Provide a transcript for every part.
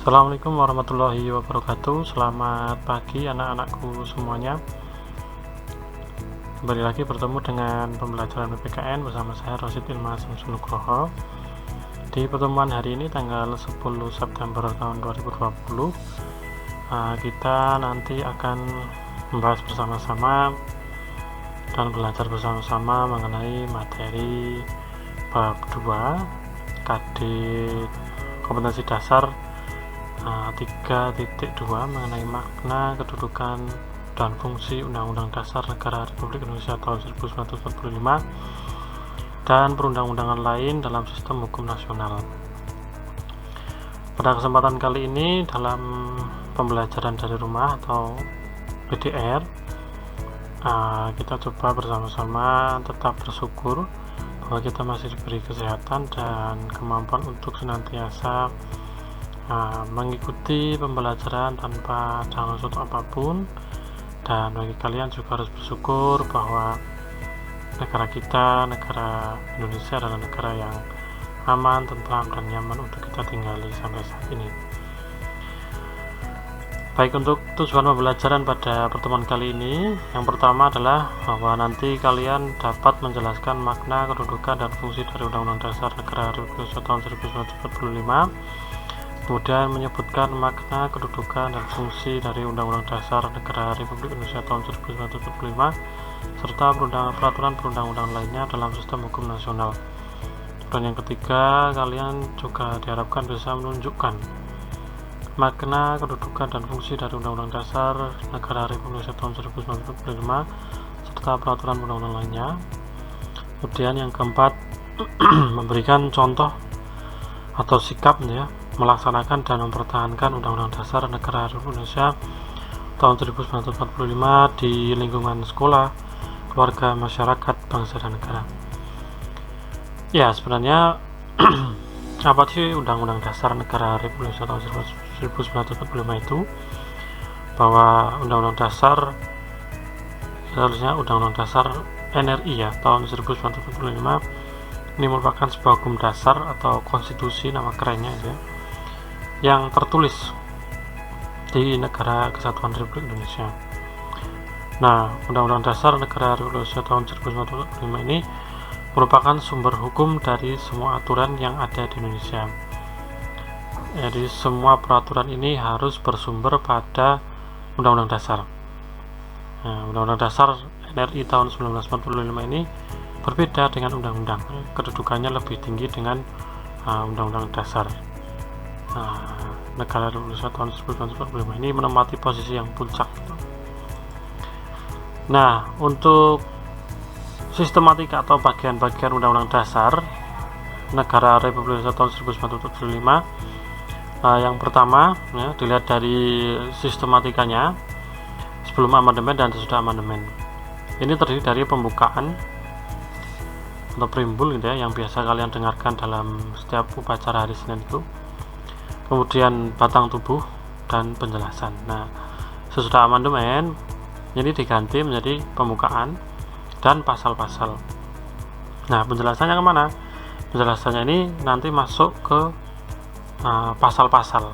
Assalamualaikum warahmatullahi wabarakatuh. Selamat pagi anak-anakku semuanya. Kembali lagi bertemu dengan pembelajaran PPKN bersama saya Rosid Ilma Samsunugroho. Di pertemuan hari ini tanggal 10 September tahun 2020, kita nanti akan membahas bersama-sama dan belajar bersama-sama mengenai materi bab 2 KD kompetensi dasar 3.2 mengenai makna, kedudukan, dan fungsi Undang-Undang Dasar Negara Republik Indonesia tahun 1945 dan perundang-undangan lain dalam sistem hukum nasional. Pada kesempatan kali ini dalam pembelajaran dari rumah atau PDR, kita coba bersama-sama tetap bersyukur bahwa kita masih diberi kesehatan dan kemampuan untuk senantiasa mengikuti pembelajaran tanpa download apapun. Dan bagi kalian juga harus bersyukur bahwa negara kita, negara Indonesia adalah negara yang aman, tentram, dan nyaman untuk kita tinggali sampai saat ini. Baik, untuk tujuan pembelajaran pada pertemuan kali ini, yang pertama adalah bahwa nanti kalian dapat menjelaskan makna, kedudukan, dan fungsi dari Undang-Undang Dasar Negara Republik Indonesia tahun 1945, kemudian menyebutkan makna, kedudukan, dan fungsi dari Undang-Undang Dasar Negara Republik Indonesia tahun 1945 serta peraturan perundang-undangan lainnya dalam sistem hukum nasional. Dan yang ketiga, kalian juga diharapkan bisa menunjukkan makna, kedudukan, dan fungsi dari Undang-Undang Dasar Negara Republik Indonesia tahun 1945 serta peraturan perundang-undangan lainnya. Kemudian yang keempat, memberikan contoh atau sikap melaksanakan dan mempertahankan Undang-Undang Dasar Negara Republik Indonesia tahun 1945 di lingkungan sekolah, keluarga, masyarakat, bangsa, dan negara. Ya, sebenarnya apa sih Undang-Undang Dasar Negara Republik Indonesia tahun 1945 itu? Bahwa Undang-Undang Dasar, seharusnya Undang-Undang Dasar NRI tahun 1945 ini merupakan sebuah hukum dasar atau konstitusi, nama kerennya yang tertulis di negara kesatuan Republik Indonesia. Nah, Undang-Undang Dasar Negara Republik Indonesia tahun 1945 ini merupakan sumber hukum dari semua aturan yang ada di Indonesia. Jadi semua peraturan ini harus bersumber pada Undang-Undang Dasar. Nah, Undang-Undang Dasar NRI tahun 1945 ini berbeda dengan undang-undang, kedudukannya lebih tinggi dengan Undang-Undang Dasar Negara Republik Indonesia tahun 1945 ini menempati posisi yang puncak. Nah, untuk sistematika atau bagian-bagian Undang-Undang Dasar Negara Republik Indonesia tahun 1945, yang pertama dilihat dari sistematikanya sebelum amandemen dan sesudah amandemen. Ini terdiri dari pembukaan atau preambul yang biasa kalian dengarkan dalam setiap upacara hari Senin itu, kemudian batang tubuh dan penjelasan. Nah, sesudah amandemen ini diganti menjadi pembukaan dan pasal-pasal. Nah, penjelasannya kemana? Penjelasannya ini nanti masuk ke pasal-pasal.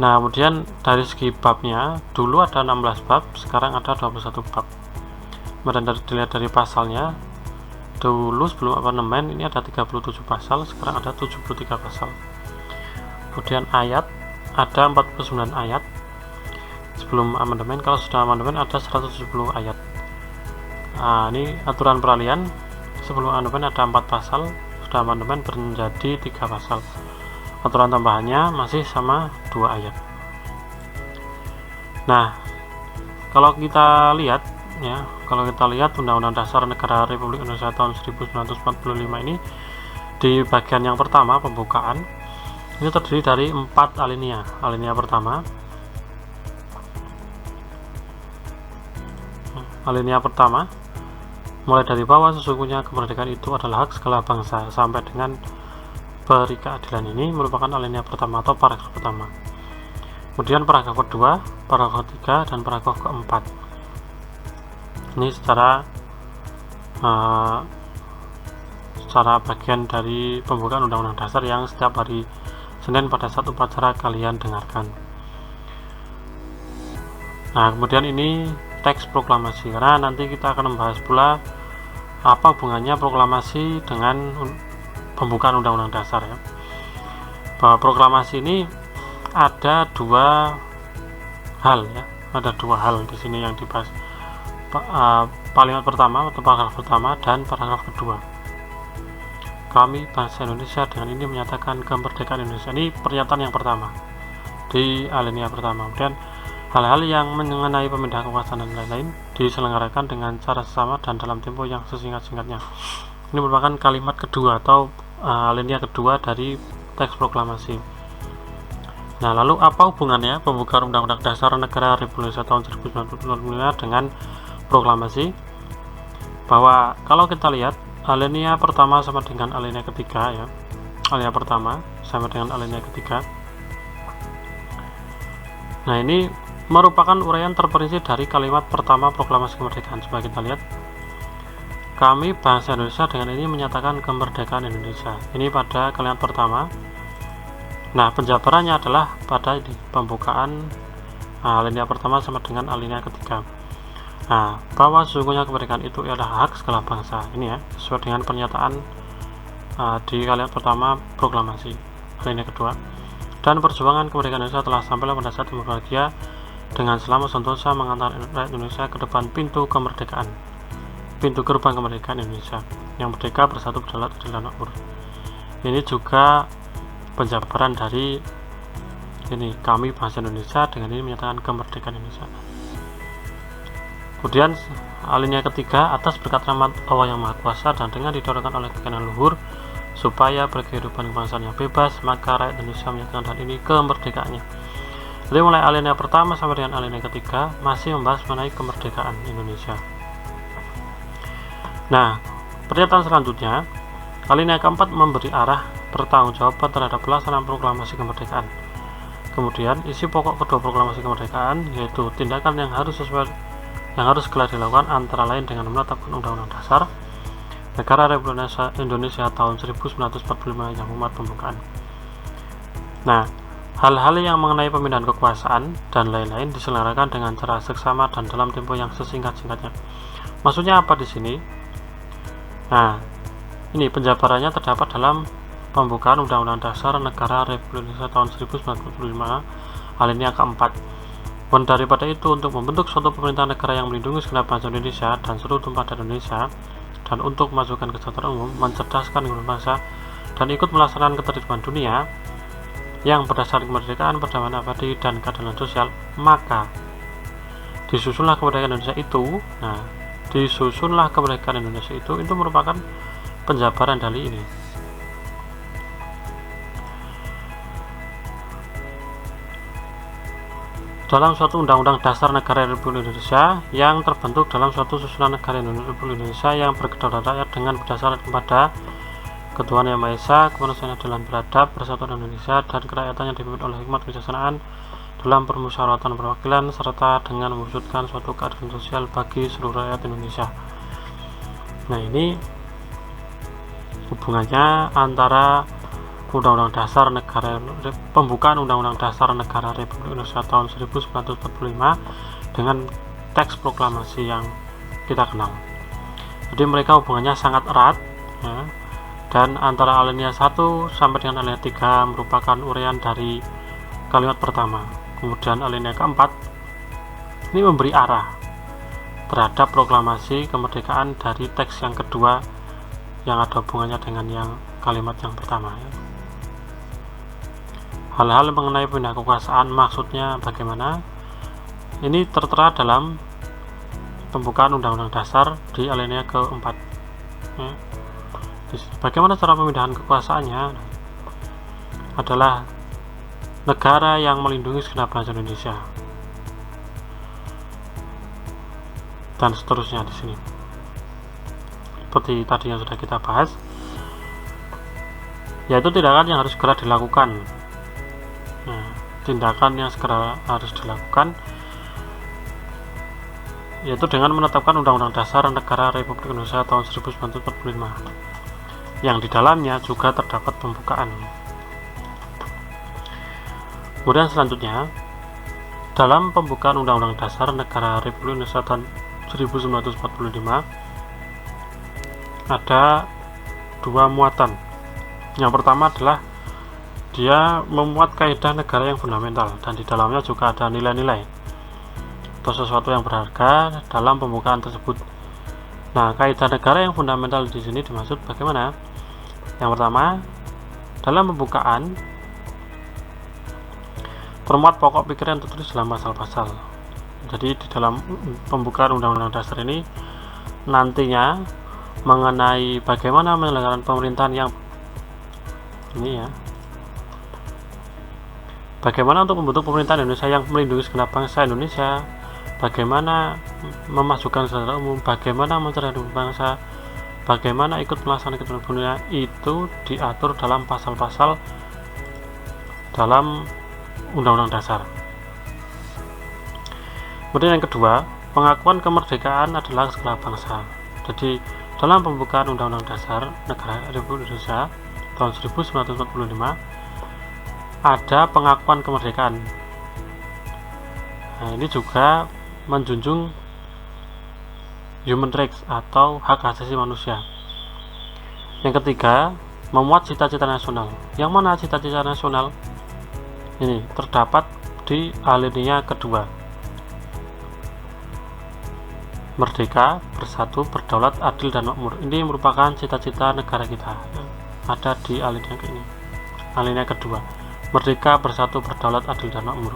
Nah, kemudian dari segi babnya, dulu ada 16 bab, sekarang ada 21 bab. Kemudian dilihat dari pasalnya, dulu sebelum amandemen ini ada 37 pasal, sekarang ada 73 pasal. Kemudian ayat, ada 49 ayat sebelum amandemen, kalau sudah amandemen ada 170 ayat. Nah, ini aturan peralihan, sebelum amandemen ada 4 pasal, sudah amandemen menjadi 3 pasal. Aturan tambahannya masih sama 2 ayat. Nah, kalau kita lihat Undang-Undang Dasar Negara Republik Indonesia tahun 1945 ini, di bagian yang pertama pembukaan ini terdiri dari 4 alinea. Alinea pertama mulai dari bawah, sesungguhnya kemerdekaan itu adalah hak segala bangsa, sampai dengan beri keadilan. Ini merupakan alinea pertama atau paragraf pertama. Kemudian paragraf kedua, paragraf ketiga, dan paragraf keempat. Ini secara bagian dari pembukaan Undang-Undang Dasar yang setiap hari Senin pada saat upacara kalian dengarkan. Nah, kemudian ini teks proklamasi, karena nanti kita akan membahas pula apa hubungannya proklamasi dengan pembukaan Undang-Undang Dasar ya. Bahwa proklamasi ini ada dua hal ya, ada dua hal di sini yang dibahas. Kalimat pertama atau paragraf pertama dan paragraf kedua. Kami bangsa Indonesia dengan ini menyatakan kemerdekaan Indonesia. Ini pernyataan yang pertama di alinea pertama. Kemudian hal-hal yang mengenai pemindahan kekuasaan dan lain-lain diselenggarakan dengan cara sesama dan dalam tempo yang sesingkat-singkatnya. Ini merupakan kalimat kedua atau alinea kedua dari teks proklamasi. Nah, lalu apa hubungannya pembukaan Undang-Undang Dasar Negara Republik Indonesia tahun 1945 dengan proklamasi? Bahwa kalau kita lihat alinea pertama sama dengan alinea ketiga ya, alinea pertama sama dengan alinea ketiga. Nah, ini merupakan uraian terperinci dari kalimat pertama proklamasi kemerdekaan. Coba kita lihat. Kami bangsa Indonesia dengan ini menyatakan kemerdekaan Indonesia. Ini pada kalimat pertama. Nah, penjabarannya adalah pada ini, pembukaan alinea pertama sama dengan alinea ketiga. Nah, bahwa sesungguhnya kemerdekaan itu adalah hak segala bangsa. Ini ya, sesuai dengan pernyataan di kalimat pertama proklamasi alinea kedua. Dan perjuangan kemerdekaan Indonesia telah sampai pada saat yang berbahagia dengan selamat sentosa mengantar rakyat Indonesia ke depan pintu kemerdekaan, pintu gerbang kemerdekaan Indonesia yang merdeka, bersatu, berdaulat, adil dan makmur. Ini juga penjabaran dari ini, kami bangsa Indonesia dengan ini menyatakan kemerdekaan Indonesia. Kemudian alinea ketiga, atas berkat rahmat Allah yang Maha Kuasa dan dengan didorongkan oleh keinginan luhur supaya berkehidupan kebangsaan yang bebas, maka rakyat Indonesia menyatakan hal ini kemerdekaannya. Jadi mulai alinea pertama sampai dengan alinea ketiga masih membahas mengenai kemerdekaan Indonesia. Nah, pernyataan selanjutnya, alinea keempat memberi arah pertanggungjawaban terhadap pelaksanaan proklamasi kemerdekaan. Kemudian isi pokok kedua proklamasi kemerdekaan yaitu tindakan yang harus segera dilakukan antara lain dengan menetapkan Undang-Undang Dasar Negara Republik Indonesia tahun 1945 yang memuat pembukaan. Nah, hal-hal yang mengenai pemindahan kekuasaan dan lain-lain diselenggarakan dengan cara seksama dan dalam tempo yang sesingkat-singkatnya. Maksudnya apa di sini? Nah, ini penjabarannya terdapat dalam pembukaan Undang-Undang Dasar Negara Republik Indonesia tahun 1945 alinea keempat. Dan daripada itu, untuk membentuk suatu pemerintahan negara yang melindungi segenap bangsa Indonesia dan seluruh tumpah darah Indonesia, dan untuk memajukan kesejahteraan umum, mencerdaskan kehidupan bangsa, dan ikut melaksanakan ketertiban dunia yang berdasarkan kemerdekaan, perdamaian abadi, dan keadilan sosial, maka disusunlah kemerdekaan Indonesia itu. Nah, disusunlah kemerdekaan Indonesia itu merupakan penjabaran dari ini. Dalam suatu Undang-Undang Dasar Negara Republik Indonesia yang terbentuk dalam suatu susunan negara Republik Indonesia yang berkedaulatan rakyat dengan berdasarkan pada Ketuhanan Yang Maha Esa, kemanusiaan dan beradab, persatuan Indonesia dan kerakyatannya dipimpin oleh hikmat kebijaksanaan dalam permusyawaratan perwakilan serta dengan mewujudkan suatu keadilan sosial bagi seluruh rakyat Indonesia. Nah, ini hubungannya antara Undang-Undang Dasar Negara pembukaan Undang-Undang Dasar Negara Republik Indonesia tahun 1945 dengan teks proklamasi yang kita kenal. Jadi mereka hubungannya sangat erat ya, dan antara alinea 1 sampai dengan alinea 3 merupakan uraian dari kalimat pertama. Kemudian alinea keempat ini memberi arah terhadap proklamasi kemerdekaan dari teks yang kedua yang ada hubungannya dengan yang kalimat yang pertama ya. Hal-hal mengenai pindah kekuasaan maksudnya bagaimana? Ini tertera dalam pembukaan Undang-Undang Dasar di alinea keempat. Ya. Bagaimana cara pemindahan kekuasaannya? Adalah negara yang melindungi segenap bangsa Indonesia dan seterusnya di sini. Seperti tadi yang sudah kita bahas, yaitu tindakan yang harus segera dilakukan. Nah, tindakan yang segera harus dilakukan yaitu dengan menetapkan Undang-Undang Dasar Negara Republik Indonesia tahun 1945 yang di dalamnya juga terdapat pembukaan. Kemudian selanjutnya, dalam pembukaan Undang-Undang Dasar Negara Republik Indonesia tahun 1945 ada dua muatan. Yang pertama adalah dia memuat kaidah negara yang fundamental, dan di dalamnya juga ada nilai-nilai atau sesuatu yang berharga dalam pembukaan tersebut. Nah, kaidah negara yang fundamental di sini dimaksud bagaimana? Yang pertama, dalam pembukaan permuat pokok pikiran tertulis dalam pasal-pasal. Jadi di dalam pembukaan Undang-Undang Dasar ini nantinya mengenai bagaimana penyelenggaraan pemerintahan yang ini ya, bagaimana untuk membentuk pemerintahan Indonesia yang melindungi segenap bangsa Indonesia, bagaimana memajukan secara umum, bagaimana mencerdaskan bangsa, bagaimana ikut melaksanakan kehidupan dunia, itu diatur dalam pasal-pasal dalam Undang-Undang Dasar. Kemudian yang kedua, pengakuan kemerdekaan adalah segala bangsa. Jadi dalam pembukaan Undang-Undang Dasar Negara Republik Indonesia tahun 1945 ada pengakuan kemerdekaan. Nah, ini juga menjunjung human rights atau hak asasi manusia. Yang ketiga, memuat cita-cita nasional. Yang mana cita-cita nasional? Ini terdapat di alinea kedua. Merdeka, bersatu, berdaulat, adil, dan makmur. Ini merupakan cita-cita negara kita. Ada di alinea ini. Alinea kedua. Merdeka, bersatu, berdaulat, adil, dan makmur.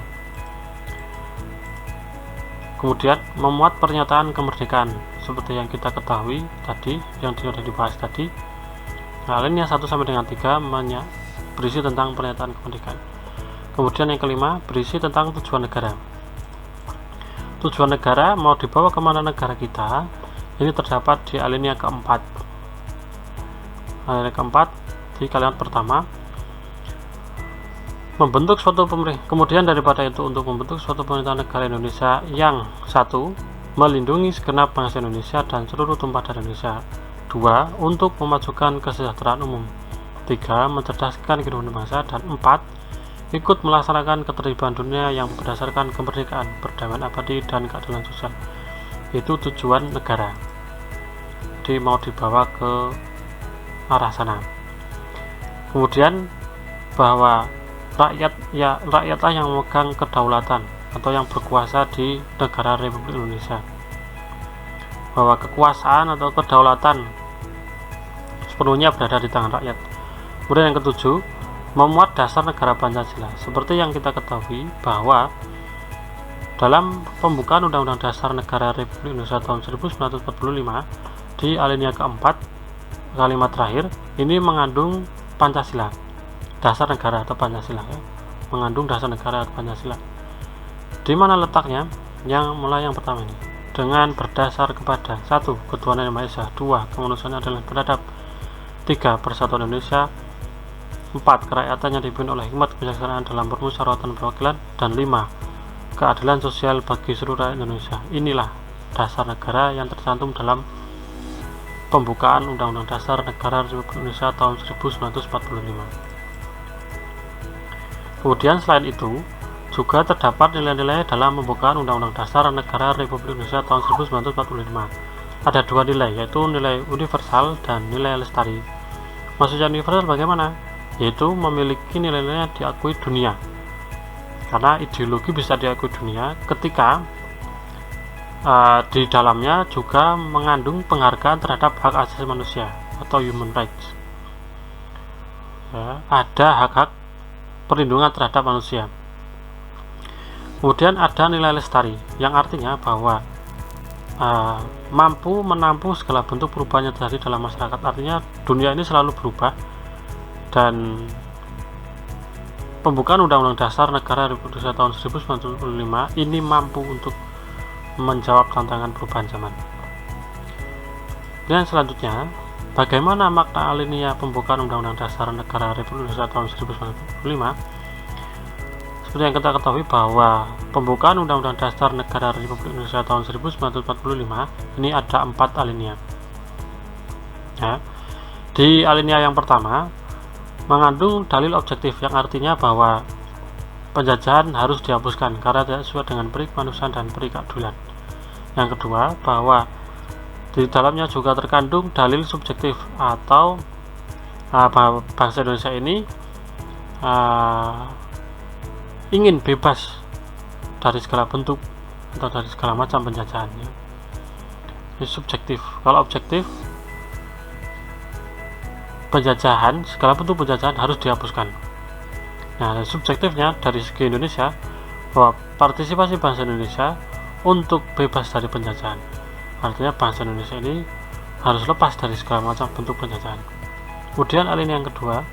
Kemudian memuat pernyataan kemerdekaan seperti yang kita ketahui tadi, yang sudah dibahas tadi. Nah, alinea 1 sampai dengan 3 berisi tentang pernyataan kemerdekaan. Kemudian yang kelima, berisi tentang tujuan negara. Tujuan negara mau dibawa kemana negara kita, ini terdapat di alinea keempat. Alinea keempat di kalimat pertama, membentuk suatu pemerintah. Kemudian daripada itu, untuk membentuk suatu pemerintahan negara Indonesia yang satu, melindungi segenap bangsa Indonesia dan seluruh tumpah darah Indonesia. 2, untuk memajukan kesejahteraan umum. 3, mencerdaskan kehidupan bangsa. Dan 4, ikut melaksanakan ketertiban dunia yang berdasarkan kemerdekaan, perdamaian abadi, dan keadilan sosial. Itu tujuan negara. Jadi mau dibawa ke arah sana. Kemudian bahwa rakyatlah yang memegang kedaulatan atau yang berkuasa di negara Republik Indonesia. Bahwa kekuasaan atau kedaulatan sepenuhnya berada di tangan rakyat. Kemudian yang ketujuh, memuat dasar negara Pancasila. Seperti yang kita ketahui bahwa dalam pembukaan Undang-Undang Dasar Negara Republik Indonesia tahun 1945 di alinea keempat kalimat terakhir ini mengandung Pancasila, dasar negara atau Pancasila ya. Mengandung dasar negara atau Pancasila. Di mana letaknya? Yang pertama ini, dengan berdasar kepada 1. Ketuhanan Yang Maha Esa, 2. Kemanusiaan adalah beradab, 3. Persatuan Indonesia, 4. Kerakyatan yang dipimpin oleh hikmat kebijaksanaan dalam permusyawaratan perwakilan, dan 5. Keadilan sosial bagi seluruh rakyat Indonesia. Inilah dasar negara yang tercantum dalam pembukaan Undang-Undang Dasar Negara Republik Indonesia tahun 1945. Kemudian selain itu juga terdapat nilai-nilai dalam pembukaan Undang-Undang Dasar Negara Republik Indonesia tahun 1945. Ada dua nilai, yaitu nilai universal dan nilai lestari. Maksudnya universal bagaimana? Yaitu memiliki nilai-nilai yang diakui dunia, karena ideologi bisa diakui dunia ketika di dalamnya juga mengandung penghargaan terhadap hak asasi manusia atau human rights ya, ada hak-hak perlindungan terhadap manusia. Kemudian ada nilai lestari yang artinya bahwa mampu menampung segala bentuk perubahan yang terjadi dalam masyarakat. Artinya dunia ini selalu berubah, dan pembukaan Undang-Undang Dasar Negara Republik Indonesia tahun 1945 ini mampu untuk menjawab tantangan perubahan zaman. Dan selanjutnya, bagaimana makna alinea pembukaan Undang-Undang Dasar Negara Republik Indonesia tahun 1945? Seperti yang kita ketahui bahwa pembukaan Undang-Undang Dasar Negara Republik Indonesia tahun 1945 ini ada 4 alinea. Ya. Di alinea yang pertama mengandung dalil objektif, yang artinya bahwa penjajahan harus dihapuskan karena tidak sesuai dengan peri kemanusiaan dan peri keadilan. Yang kedua, bahwa di dalamnya juga terkandung dalil subjektif atau bangsa Indonesia ini ingin bebas dari segala bentuk atau dari segala macam penjajahan. Ini subjektif. Kalau objektif, penjajahan, segala bentuk penjajahan harus dihapuskan. Nah, subjektifnya dari segi Indonesia, bahwa partisipasi bangsa Indonesia untuk bebas dari penjajahan. Artinya bangsa Indonesia ini harus lepas dari segala macam bentuk penjajahan. Kemudian alinea yang kedua,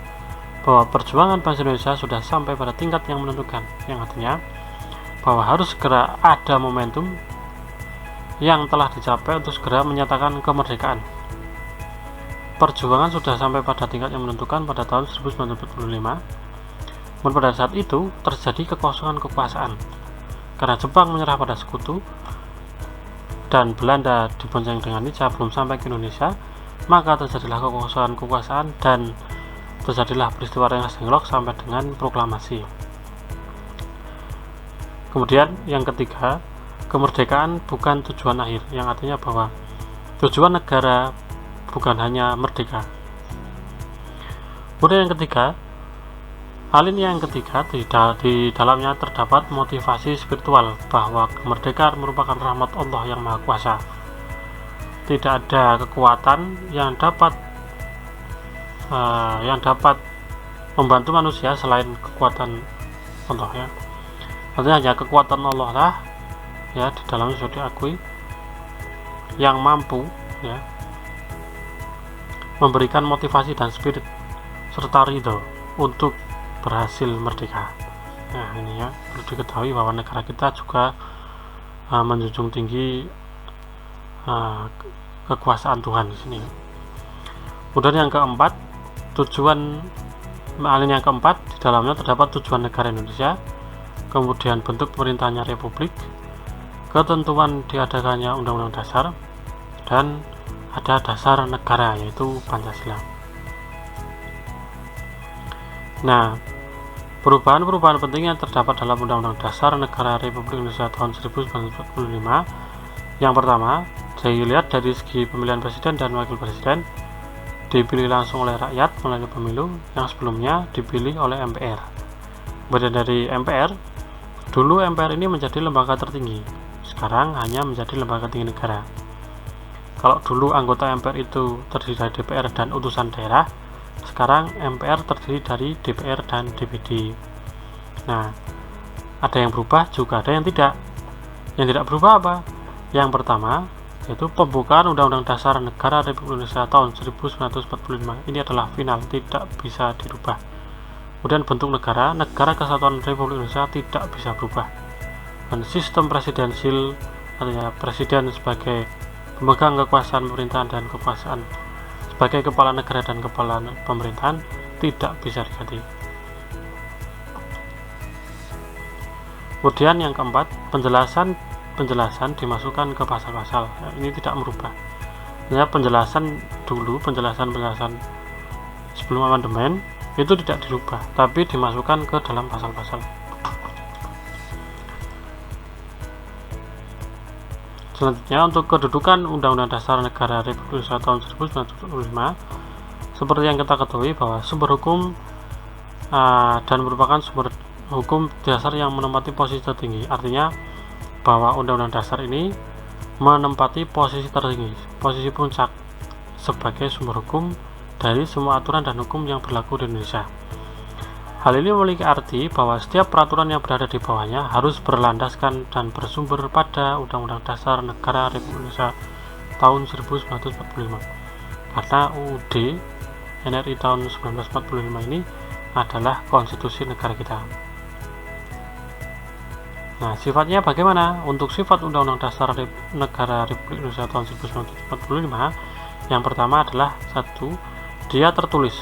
bahwa perjuangan bangsa Indonesia sudah sampai pada tingkat yang menentukan, yang artinya bahwa harus segera ada momentum yang telah dicapai untuk segera menyatakan kemerdekaan. Perjuangan sudah sampai pada tingkat yang menentukan pada tahun 1945. Namun pada saat itu terjadi kekosongan kekuasaan karena Jepang menyerah pada sekutu dan Belanda dibonceng dengan Nica belum sampai ke Indonesia, maka terjadilah kekosongan kekuasaan dan terjadilah peristiwa Rengas Dengklok sampai dengan proklamasi. Kemudian yang ketiga, kemerdekaan bukan tujuan akhir, yang artinya bahwa tujuan negara bukan hanya merdeka. Kemudian yang ketiga, alinea yang ketiga, di dalamnya terdapat motivasi spiritual bahwa kemerdekaan merupakan rahmat Allah yang Maha Kuasa. Tidak ada kekuatan yang dapat membantu manusia selain kekuatan Allah, ya. Artinya hanya kekuatan Allah lah, ya, di dalamnya sudah diakui, yang mampu, ya, memberikan motivasi dan spirit serta ridho untuk berhasil merdeka. Nah, ini ya perlu diketahui bahwa negara kita juga menjunjung tinggi kekuasaan Tuhan di sini. Kemudian yang keempat, alinea yang keempat, di dalamnya terdapat tujuan negara Indonesia, kemudian bentuk pemerintahnya republik, ketentuan diadakannya undang-undang dasar, dan ada dasar negara yaitu Pancasila. Nah, perubahan-perubahan penting yang terdapat dalam Undang-Undang Dasar Negara Republik Indonesia tahun 1945. Yang pertama, dilihat dari segi pemilihan presiden dan wakil presiden, dipilih langsung oleh rakyat melalui pemilu yang sebelumnya dipilih oleh MPR. Kemudian dari MPR, dulu MPR ini menjadi lembaga tertinggi, sekarang hanya menjadi lembaga tinggi negara. Kalau dulu anggota MPR itu terdiri dari DPR dan utusan daerah, sekarang MPR terdiri dari DPR dan DPD. Nah, ada yang berubah juga ada yang tidak. Yang tidak berubah apa? Yang pertama, yaitu pembukaan Undang-Undang Dasar Negara Republik Indonesia tahun 1945. Ini adalah final, tidak bisa dirubah. Kemudian bentuk negara Kesatuan Republik Indonesia tidak bisa berubah. Dan sistem presidensil, artinya presiden sebagai pemegang kekuasaan pemerintahan dan kekuasaan sebagai kepala negara dan kepala pemerintahan tidak bisa diganti. Kemudian yang keempat, penjelasan dimasukkan ke pasal-pasal. Ini tidak merubah. Ya, penjelasan sebelum amandemen itu tidak dirubah, tapi dimasukkan ke dalam pasal-pasal. Selanjutnya, untuk kedudukan Undang-Undang Dasar Negara Republik Indonesia tahun 1945, seperti yang kita ketahui bahwa sumber hukum dan merupakan sumber hukum dasar yang menempati posisi tertinggi. Artinya bahwa Undang-Undang Dasar ini menempati posisi tertinggi, posisi puncak sebagai sumber hukum dari semua aturan dan hukum yang berlaku di Indonesia. Hal ini memiliki arti bahwa setiap peraturan yang berada di bawahnya harus berlandaskan dan bersumber pada Undang-Undang Dasar Negara Republik Indonesia tahun 1945. Karena UUD NRI tahun 1945 ini adalah konstitusi negara kita. Nah, sifatnya bagaimana? Untuk sifat Undang-Undang Dasar Negara Republik Indonesia tahun 1945, yang pertama adalah satu, dia tertulis.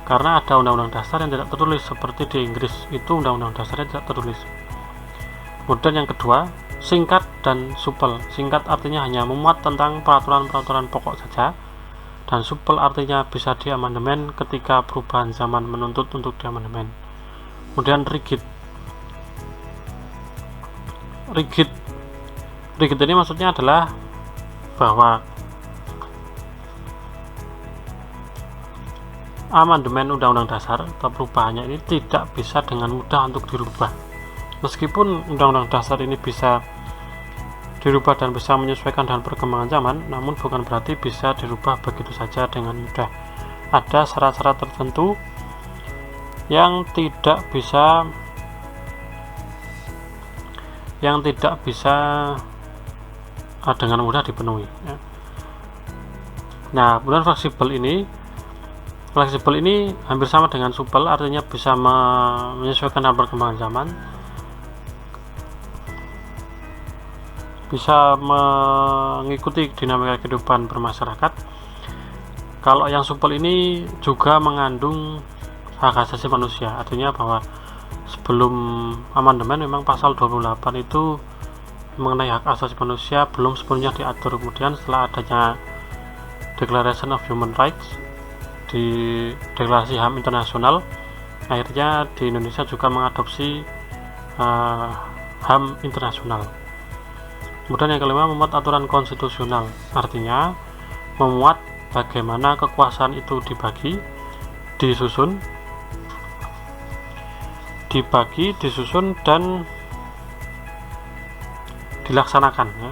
Karena ada undang-undang dasar yang tidak tertulis, seperti di Inggris itu undang-undang dasarnya tidak tertulis. Kemudian yang kedua, singkat dan supel. Singkat artinya hanya memuat tentang peraturan-peraturan pokok saja, dan supel artinya bisa diamandemen ketika perubahan zaman menuntut untuk diamandemen. Kemudian rigid rigid ini maksudnya adalah bahwa amandemen Undang-Undang Dasar atau perubahannya ini tidak bisa dengan mudah untuk dirubah. Meskipun Undang-Undang Dasar ini bisa dirubah dan bisa menyesuaikan dengan perkembangan zaman, namun bukan berarti bisa dirubah begitu saja dengan mudah. Ada syarat-syarat tertentu yang tidak bisa dengan mudah dipenuhi. Nah, kemudian fleksibel ini hampir sama dengan supel, artinya bisa menyesuaikan dengan perkembangan zaman, bisa mengikuti dinamika kehidupan bermasyarakat. Kalau yang supel ini juga mengandung hak asasi manusia, artinya bahwa sebelum amandemen memang pasal 28 itu mengenai hak asasi manusia belum sepenuhnya diatur. Kemudian setelah adanya Declaration of Human Rights di Deklarasi HAM Internasional, akhirnya di Indonesia juga mengadopsi HAM internasional. Kemudian yang kelima, memuat aturan konstitusional, artinya memuat bagaimana kekuasaan itu dibagi, disusun, dan dilaksanakan, ya.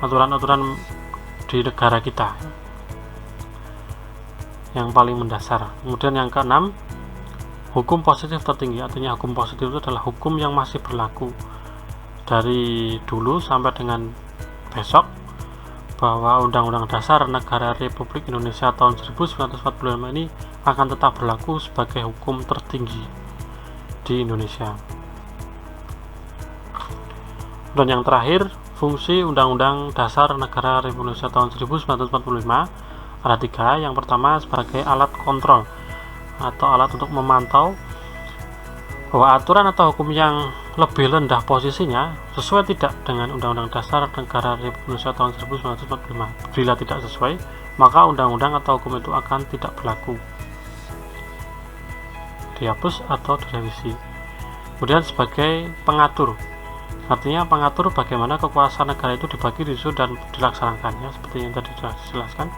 Aturan-aturan di negara kita yang paling mendasar. Kemudian yang keenam, hukum positif tertinggi, artinya hukum positif itu adalah hukum yang masih berlaku dari dulu sampai dengan besok, bahwa Undang-Undang Dasar Negara Republik Indonesia tahun 1945 ini akan tetap berlaku sebagai hukum tertinggi di Indonesia. Dan yang terakhir, fungsi Undang-Undang Dasar Negara Republik Indonesia tahun 1945 ada tiga. Yang pertama, sebagai alat kontrol atau alat untuk memantau bahwa aturan atau hukum yang lebih rendah posisinya sesuai tidak dengan Undang-Undang Dasar Negara Republik Indonesia tahun 1945. Bila tidak sesuai, maka undang-undang atau hukum itu akan tidak berlaku, dihapus atau direvisi. Kemudian sebagai pengatur, artinya pengatur bagaimana kekuasaan negara itu dibagi, disusun, dan dilaksanakan, ya, seperti yang tadi sudah dijelaskan.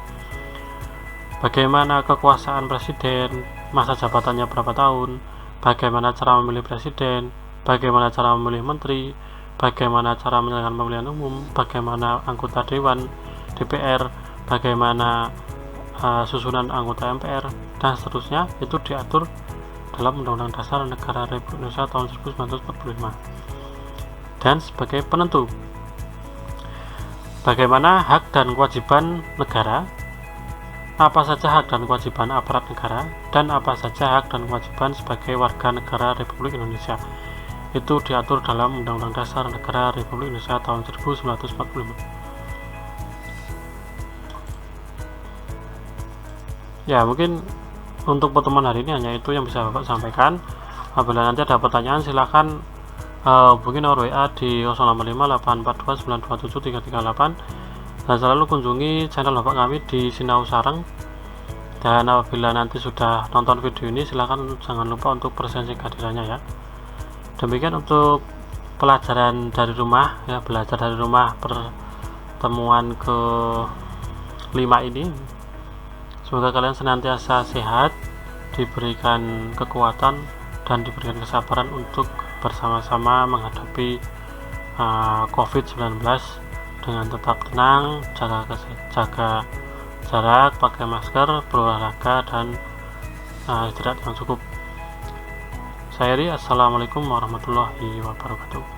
Bagaimana kekuasaan presiden, masa jabatannya berapa tahun, bagaimana cara memilih presiden, bagaimana cara memilih menteri, bagaimana cara menjalankan pemilihan umum, bagaimana anggota dewan DPR, bagaimana susunan anggota MPR, dan seterusnya, itu diatur dalam Undang-Undang Dasar Negara Republik Indonesia tahun 1945. Dan sebagai penentu bagaimana hak dan kewajiban negara, apa saja hak dan kewajiban aparat negara, dan apa saja hak dan kewajiban sebagai warga negara Republik Indonesia, itu diatur dalam Undang-Undang Dasar Negara Republik Indonesia tahun 1945. Ya, mungkin untuk pertemuan hari ini hanya itu yang bisa Bapak sampaikan. Apabila nanti ada pertanyaan, silahkan hubungi nomor WA di 085842927338, dan selalu kunjungi channel Bapak kami di Sinau Sareng. Dan apabila nanti sudah nonton video ini, silahkan jangan lupa untuk presensi kehadirannya, ya. Demikian untuk pelajaran dari rumah, ya, belajar dari rumah pertemuan ke-5 ini. Semoga kalian senantiasa sehat, diberikan kekuatan dan diberikan kesabaran untuk bersama-sama menghadapi COVID-19 dengan tetap tenang, jaga jarak, pakai masker, berolahraga, dan istirahat yang cukup. Saya Ri, assalamualaikum warahmatullahi wabarakatuh.